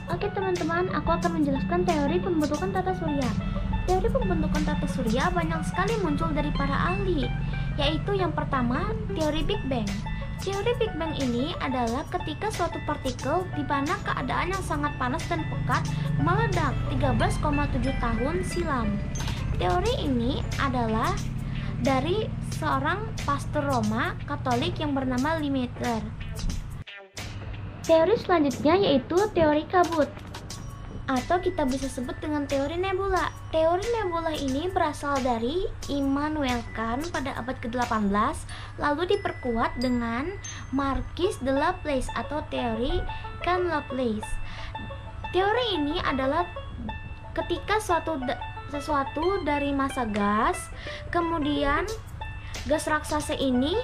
Oke teman-teman, aku akan menjelaskan teori pembentukan tata surya. Teori pembentukan tata surya banyak sekali muncul dari para ahli, yaitu yang pertama, teori Big Bang. Teori Big Bang ini adalah ketika suatu partikel di mana keadaan yang sangat panas dan pekat meledak 13,7 tahun silam. Teori ini adalah dari seorang pastor Roma Katolik yang bernama Lemaitre. Teori selanjutnya yaitu teori kabut, atau kita bisa sebut dengan teori nebula. Teori nebula ini berasal dari Immanuel Kant pada abad ke-18, lalu diperkuat dengan Marquis de Laplace atau teori Kant-Laplace. Teori ini adalah ketika sesuatu dari massa gas, kemudian gas raksasa ini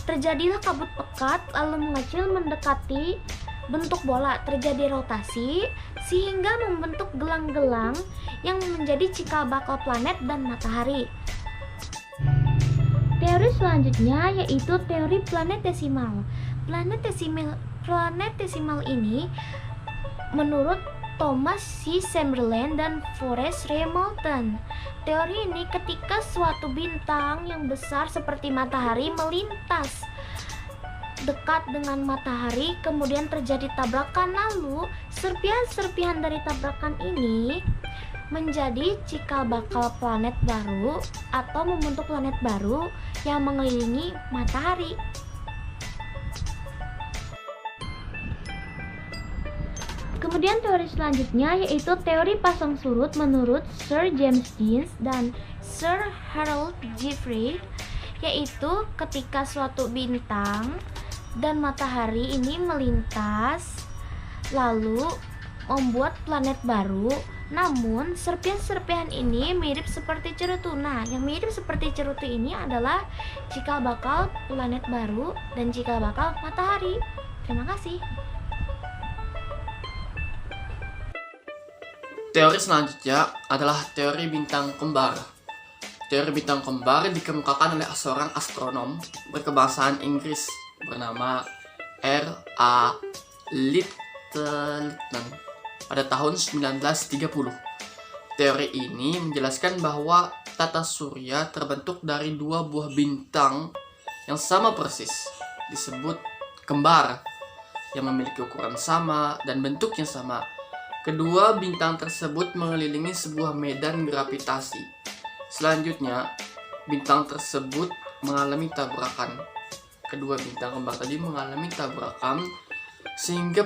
terjadilah kabut pekat lalu mengecil mendekati bentuk bola, terjadi rotasi sehingga membentuk gelang-gelang yang menjadi cikal bakal planet dan matahari. Teori selanjutnya yaitu teori planetesimal. Planetesimal ini menurut Thomas C. Chamberlain dan Forrest R. Moulton. Teori ini ketika suatu bintang yang besar seperti matahari melintas dekat dengan matahari, kemudian terjadi tabrakan, lalu serpihan-serpihan dari tabrakan ini menjadi cikal bakal planet baru atau membentuk planet baru yang mengelilingi matahari. Kemudian teori selanjutnya yaitu teori pasang surut menurut Sir James Jeans dan Sir Harold Jeffrey, yaitu ketika suatu bintang dan matahari ini melintas lalu membuat planet baru, namun serpihan-serpihan ini mirip seperti cerutu. Nah, yang mirip seperti cerutu ini adalah cikal bakal planet baru dan cikal bakal matahari. Terima kasih. Teori selanjutnya adalah teori bintang kembar. Teori bintang kembar dikemukakan oleh seorang astronom berkebangsaan Inggris bernama R.A. Lyttelton pada tahun 1930. Teori ini menjelaskan bahwa tata surya terbentuk dari dua buah bintang yang sama persis, disebut kembar, yang memiliki ukuran sama dan bentuk yang sama. Kedua bintang tersebut mengelilingi sebuah medan gravitasi. Selanjutnya, bintang tersebut mengalami tabrakan. Kedua bintang kembar tadi mengalami tabrakan sehingga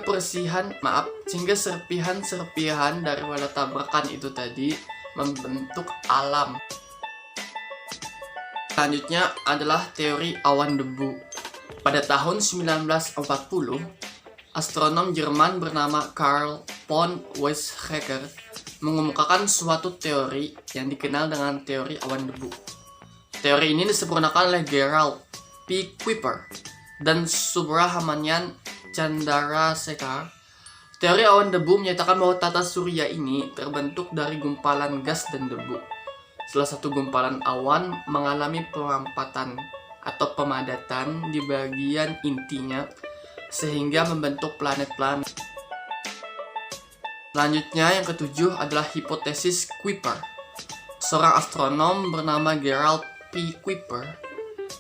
serpihan-serpihan dari pada tabrakan itu tadi membentuk alam. Selanjutnya adalah teori awan debu. Pada tahun 1940, astronom Jerman bernama Carl von Weizsäcker mengemukakan suatu teori yang dikenal dengan teori awan debu. Teori ini disempurnakan oleh Gerald P. Kuiper dan Subrahmanyan Chandrasekhar. Teori awan debu menyatakan bahwa tata surya ini terbentuk dari gumpalan gas dan debu. Salah satu gumpalan awan mengalami perampatan atau pemadatan di bagian intinya sehingga membentuk planet-planet. Selanjutnya yang ketujuh adalah hipotesis Kuiper. Seorang astronom bernama Gerald P. Kuiper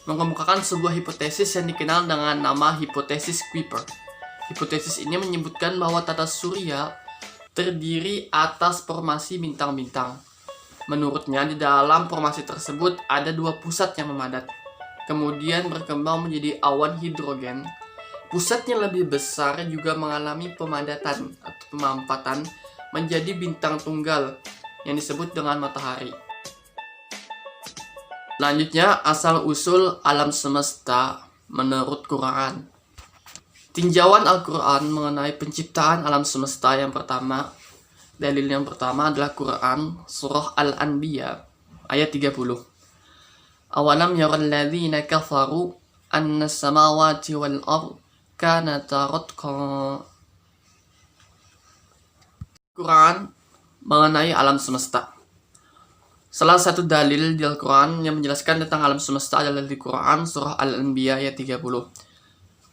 mengemukakan sebuah hipotesis yang dikenal dengan nama hipotesis Kuiper. Hipotesis ini menyebutkan bahwa tata surya terdiri atas formasi bintang-bintang. Menurutnya di dalam formasi tersebut ada dua pusat yang memadat, kemudian berkembang menjadi awan hidrogen. Pusat yang lebih besar juga mengalami pemadatan atau pemampatan menjadi bintang tunggal yang disebut dengan matahari. Selanjutnya, asal-usul alam semesta menurut Quran. Tinjauan Al-Quran mengenai penciptaan alam semesta yang pertama. Dalil yang pertama adalah Quran surah Al-Anbiya ayat 30. Awalam yaral ladzina kafaru anna samawati wal ardh Quran mengenai alam semesta. Salah satu dalil di Al-Quran yang menjelaskan tentang alam semesta adalah di Quran surah Al-Anbiya ayat 30.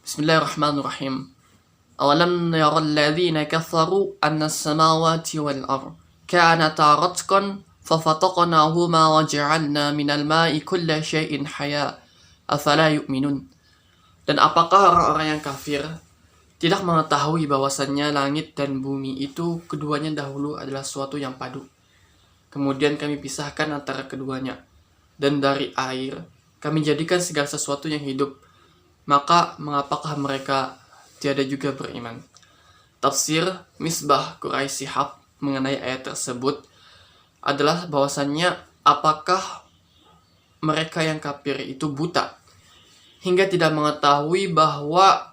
Bismillahirrahmanirrahim. أولم ير الذين كفروا أن السماوات والأرض كانتا رتقا ففتقناهما وجعلنا من الماء كل شيء حياة أفلا يؤمنون. Dan apakah orang-orang yang kafir tidak mengetahui bahwasannya langit dan bumi itu keduanya dahulu adalah suatu yang padu. Kemudian kami pisahkan antara keduanya. Dan dari air kami jadikan segala sesuatu yang hidup. Maka mengapakah mereka tiada juga beriman? Tafsir Misbah Quraisy Shihab mengenai ayat tersebut adalah bahwasannya apakah mereka yang kafir itu buta hingga tidak mengetahui bahwa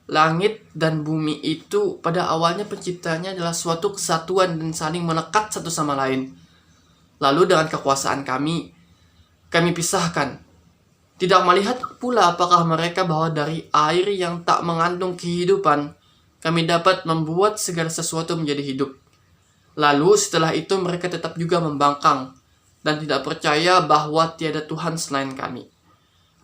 langit dan bumi itu pada awalnya penciptanya adalah suatu kesatuan dan saling melekat satu sama lain. Lalu dengan kekuasaan kami pisahkan. Tidak melihat pula apakah mereka bahwa dari air yang tak mengandung kehidupan, kami dapat membuat segala sesuatu menjadi hidup. Lalu setelah itu mereka tetap juga membangkang dan tidak percaya bahwa tiada Tuhan selain kami.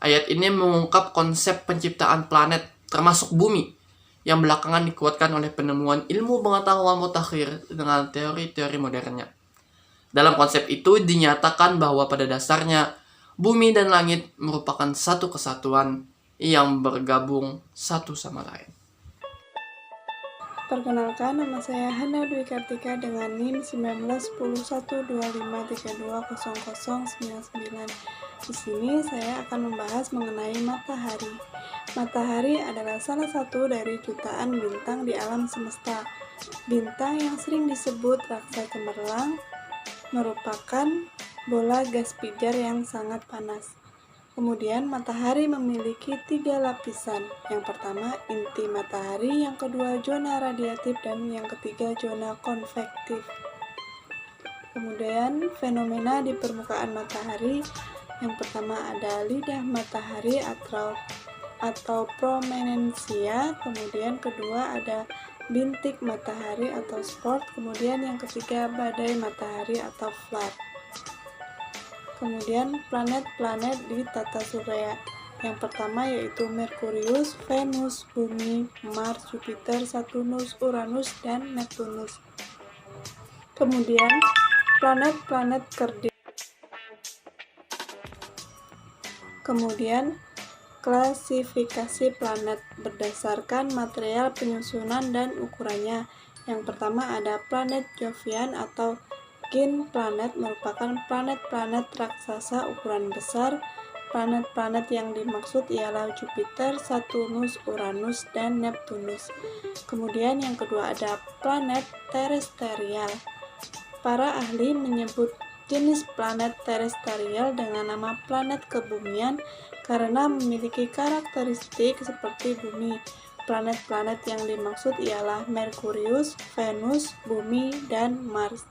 Ayat ini mengungkap konsep penciptaan planet termasuk bumi yang belakangan dikuatkan oleh penemuan ilmu pengetahuan mutakhir dengan teori-teori modernnya. Dalam konsep itu dinyatakan bahwa pada dasarnya bumi dan langit merupakan satu kesatuan yang bergabung satu sama lain. Perkenalkan, nama saya Hana Dwi Kartika dengan NIM 19.12532000099. Di sini saya akan membahas mengenai matahari. Matahari adalah salah satu dari jutaan bintang di alam semesta. Bintang yang sering disebut raksasa cemerlang merupakan bola gas pijar yang sangat panas. Kemudian matahari memiliki 3 lapisan. Yang pertama inti matahari, yang kedua zona radiatif, dan yang ketiga zona konvektif. Kemudian fenomena di permukaan matahari, yang pertama ada lidah matahari atau prominensia, kemudian kedua ada bintik matahari atau spot, kemudian yang ketiga badai matahari atau flood. Kemudian planet-planet di tata surya. Yang pertama yaitu Merkurius, Venus, Bumi, Mars, Jupiter, Saturnus, Uranus, dan Neptunus. Kemudian planet-planet kerdil. Kemudian klasifikasi planet berdasarkan material penyusunan dan ukurannya. Yang pertama ada planet Jovian atau Kin planet, merupakan planet-planet raksasa ukuran besar. Planet-planet yang dimaksud ialah Jupiter, Saturnus, Uranus, dan Neptunus. Kemudian yang kedua ada planet terestrial. Para ahli menyebut jenis planet terestrial dengan nama planet kebumian karena memiliki karakteristik seperti bumi. Planet-planet yang dimaksud ialah Merkurius, Venus, Bumi, dan Mars.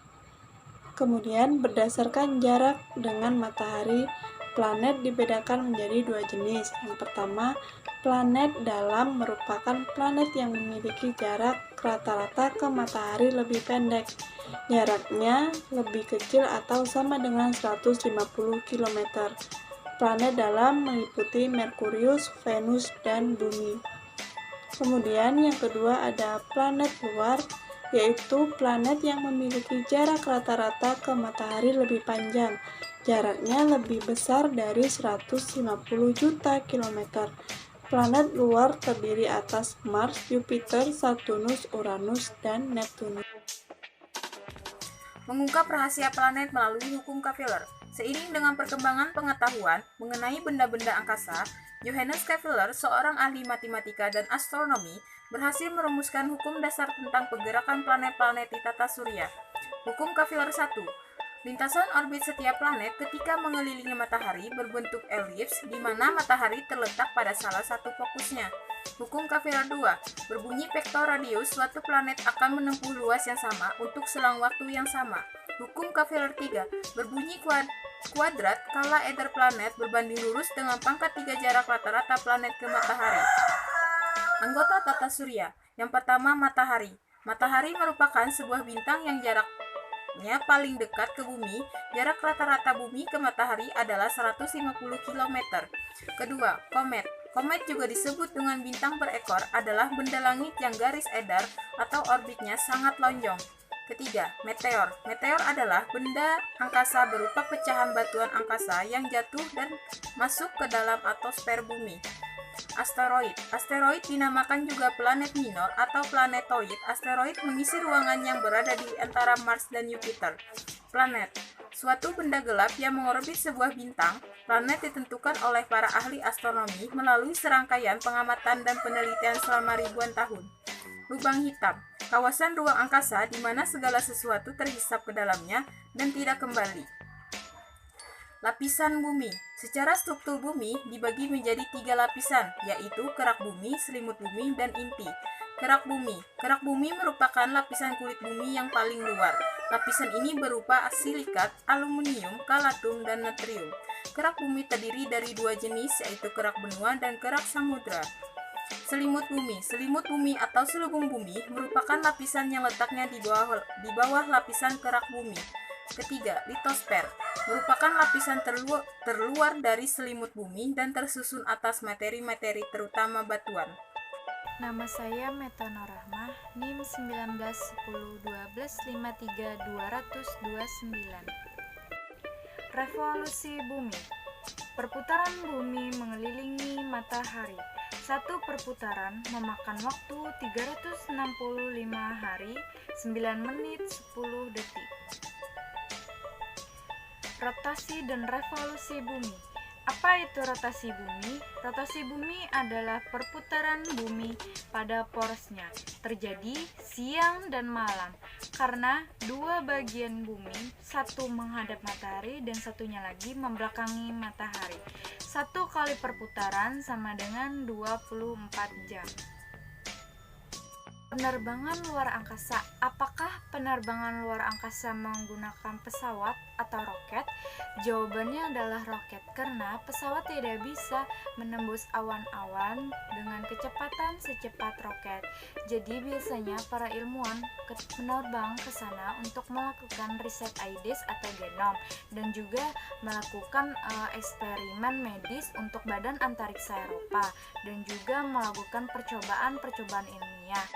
Kemudian berdasarkan jarak dengan matahari, planet dibedakan menjadi 2 jenis. Yang pertama, planet dalam merupakan planet yang memiliki jarak rata-rata ke matahari lebih pendek. Jaraknya lebih kecil atau sama dengan 150 km. Planet dalam meliputi Merkurius, Venus, dan Bumi. Kemudian yang kedua ada planet luar, yaitu planet yang memiliki jarak rata-rata ke matahari lebih panjang. Jaraknya lebih besar dari 150 juta kilometer. Planet luar terdiri atas Mars, Jupiter, Saturnus, Uranus, dan Neptunus. Mengungkap rahasia planet melalui hukum Capeller. Seiring dengan perkembangan pengetahuan mengenai benda-benda angkasa, Johannes Capeller, seorang ahli matematika dan astronomi, berhasil merumuskan hukum dasar tentang pergerakan planet-planet di tata surya. Hukum Capeller 1. Lintasan orbit setiap planet ketika mengelilingi matahari berbentuk elips di mana matahari terletak pada salah satu fokusnya. Hukum Capeller 2. Berbunyi vektor radius suatu planet akan menempuh luas yang sama untuk selang waktu yang sama. Hukum Capeller 3. Berbunyi kuadrat skala ether planet berbanding lurus dengan pangkat 3 jarak rata-rata planet ke matahari. Anggota tata surya. Yang pertama, matahari. Matahari merupakan sebuah bintang yang jaraknya paling dekat ke bumi. Jarak rata-rata bumi ke matahari adalah 150 km. Kedua, komet. Komet juga disebut dengan bintang berekor adalah benda langit yang garis edar atau orbitnya sangat lonjong. Ketiga, meteor. Meteor adalah benda angkasa berupa pecahan batuan angkasa yang jatuh dan masuk ke dalam atmosfer bumi. Asteroid. Asteroid dinamakan juga planet minor atau planetoid. Asteroid mengisi ruangan yang berada di antara Mars dan Jupiter. Planet. Suatu benda gelap yang mengorbit sebuah bintang. Planet ditentukan oleh para ahli astronomi melalui serangkaian pengamatan dan penelitian selama ribuan tahun. Lubang hitam. Kawasan ruang angkasa di mana segala sesuatu terhisap ke dalamnya dan tidak kembali. Lapisan bumi. Secara struktur bumi dibagi menjadi 3 lapisan, yaitu kerak bumi, selimut bumi, dan inti. Kerak bumi. Kerak bumi merupakan lapisan kulit bumi yang paling luar. Lapisan ini berupa silikat, aluminium, kalatum, dan natrium. Kerak bumi terdiri dari 2 jenis, yaitu kerak benua dan kerak samudra. Selimut bumi. Selimut bumi atau selubung bumi merupakan lapisan yang letaknya di bawah lapisan kerak bumi. Ketiga, litosfer merupakan lapisan terluar dari selimut bumi dan tersusun atas materi-materi terutama batuan. Nama saya Meta Norahmah, NIM 1910125329. Revolusi bumi. Perputaran bumi mengelilingi matahari. Satu perputaran memakan waktu 365 hari, 9 menit, 10 detik. Rotasi dan revolusi bumi. Apa itu rotasi bumi? Rotasi bumi adalah perputaran bumi pada porosnya, terjadi siang dan malam, karena 2 bagian bumi, satu menghadap matahari dan satunya lagi membelakangi matahari. 1 kali perputaran sama dengan 24 jam. Penerbangan luar angkasa. Apakah penerbangan luar angkasa menggunakan pesawat atau roket? Jawabannya adalah roket, karena pesawat tidak bisa menembus awan-awan dengan kecepatan secepat roket. Jadi biasanya para ilmuwan menerbang ke sana untuk melakukan riset AIDS atau genom dan juga melakukan eksperimen medis untuk Badan Antariksa Eropa dan juga melakukan percobaan ilmiah.